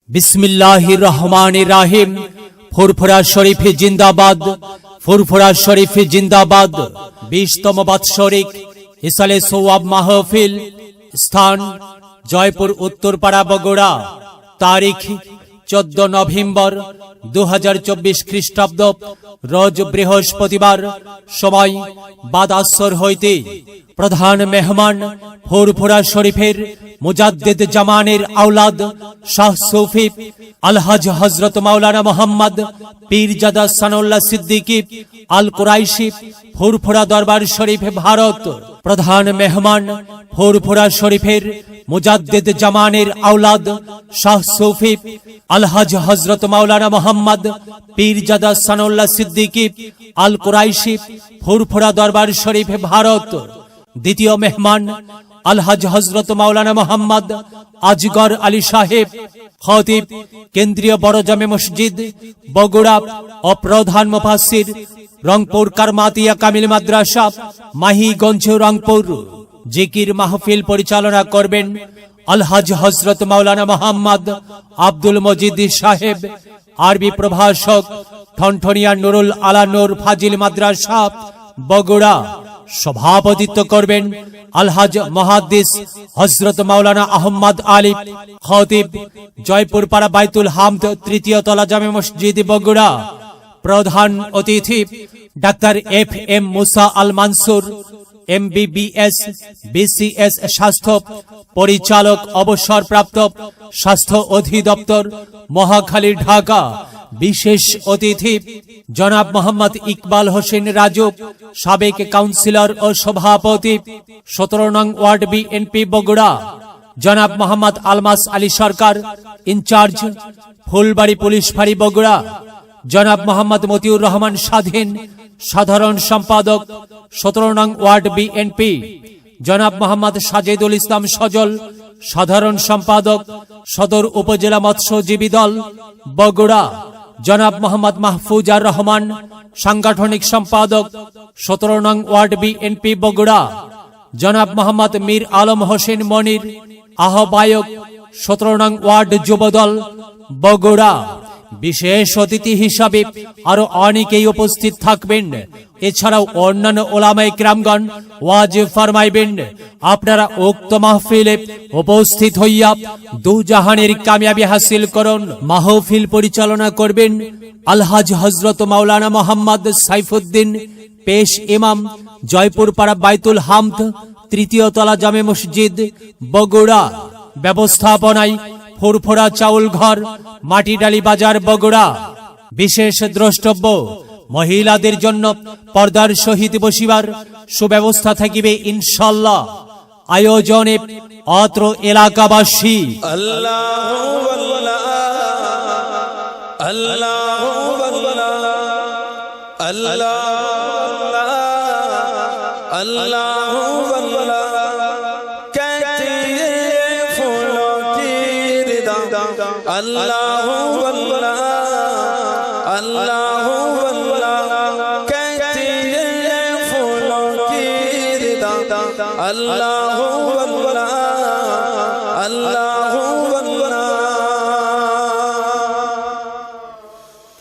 बिस्मिल्लाहिर रहमानिर रहीम। ফুরফুরা শরীফ জিন্দাবাদ, ফুরফুরা শরীফ জিন্দাবাদ। 20তম বাৎসরিক ইসালে সোয়াব মাহফিল। স্থান জয়পুর উত্তরপাড়া বগুড়া। তারিখ 14 নভেম্বর 2024 খ্রিস্টাব্দ, রোজ বৃহস্পতিবার। সময় বাদ আসর হইতে। প্রধান মেহমান ফুরফুরা শরীফের মুজাদ্দিদ জামানের আওলাদ শাহ সুফি আলহাজ হযরত মাওলানা মোহাম্মদ পীরজাদা সানাউল্লাহ সিদ্দিকী আল কুরাইশি, ফুরফুরা দরবার শরীফ, ভারত। প্রধান মেহমান ফুরফুরা শরীফের মুজাদ্দিদ জামানের আওলাদ শাহ সুফি আলহাজ হযরত মাওলানা মোহাম্মদ পীরজাদা সানাউল্লাহ সিদ্দিকী আল কুরাইশি, ফুরফুরা দরবার শরীফ, ভারত। দ্বিতীয় মেহমান আলহাজ হযরত মাওলানা মোহাম্মদ আজগর আলী সাহেব, খতিব, কেন্দ্রীয় বড় জামে মসজিদ, বগুড়া ও প্রধান মুফাসসির রংপুর কারমাতিয়া কামিল মাদ্রাসা, মাহিগঞ্জ, রংপুর। জিকির মাহফিল পরিচালনা করবেন আলহাজ হযরত মাওলানা মোহাম্মদ আব্দুল মজিদ সাহেব, আরবি প্রভাষক, ঠনঠনিয়া নুরুল আলা নূর ফাজিল মাদ্রাসা, বগুড়া। সভাপতিত্ব করবেন আলহাজ মুহাদ্দিস হযরত মাওলানা আহমদ আলী, খতিব, জয়পুর পাড়া বাইতুল হামদ, তৃতীয় তলা জামে মসজিদ, বগুড়া। প্রধান অতিথি ডাক্তার FM মুসা আল মানসুর, MBBS, BCS স্বাস্থ্য পরিচালক, অবসরপ্রাপ্ত, স্বাস্থ্য অধিদপ্তর, মহাখালী, ঢাকা। বিশেষ অতিথি জনাব মোহাম্মদ ইকবাল হোসেন রাজু, সাবেক কাউন্সিলর ও সভাপতি, 17 নং ওয়ার্ড, BNP, বগুড়া। জনাব মোহাম্মদ আলমাস আলী সরকার, ইনচার্জ, ফুলবাড়ি পুলিশ ফাঁড়ি, বগুড়া। জনাব মোহাম্মদ মতিউর রহমান স্বাধীন, সাধারণ সম্পাদক, 17 নং ওয়ার্ড, BNP। জনাব মোহাম্মদ সাজেদুল ইসলাম সজল, সাধারণ সম্পাদক, সদর উপজেলা মৎস্যজীবী দল, বগুড়া। জনাব মোহাম্মদ মাহফুজার রহমান, সাংগঠনিক সম্পাদক, 17 নং ওয়ার্ড, BNP, বগুড়া। জনাব মোহাম্মদ মীর আলম হোসেন মনির, আহ্বায়ক, 17 নং ওয়ার্ড, যুবদল, বগুড়া। বিশেষ অতিথি হিসাবে আরো অনেকেই উপস্থিত থাকবেন। এছাড়াও অন্যান্য ওলামায়ে কেরামগণ ওয়াজ ফরমাইবেন। আপনারা উক্ত মাহফিলে উপস্থিত হইয়া দুজাহানের কামিয়াবি হাসিল করুন। মাহফিল পরিচালনা করবেন আলহাজ হযরত মাওলানা মোহাম্মদ সাইফুদ্দিন, পেশ ইমাম, জয়পুর পাড়া বাইতুল হামদ, তৃতীয় তলা জামে মসজিদ, বগুড়া। ব্যবস্থাপনায় ফুরফুরা চাউল ঘর, মাটিডালি বাজার, বগুড়া। বিশেষ দ্রষ্টব্য মহিলাদের জন্য পর্দার সহিত বসিবার সুব্যবস্থা থাকিবে ইনশাআল্লাহ। আয়োজনে অত্র এলাকাবাসী আল্লাহু আল্লাহ আল্লাহু আল্লাহ আল্লাহ আল্লাহু আল্লাহ कहते फूलों की रिदा अल्लाहु अल्लाह अल्लाहु अल्लाह कहते फूलों की रिदा अल्लाहु अल्लाह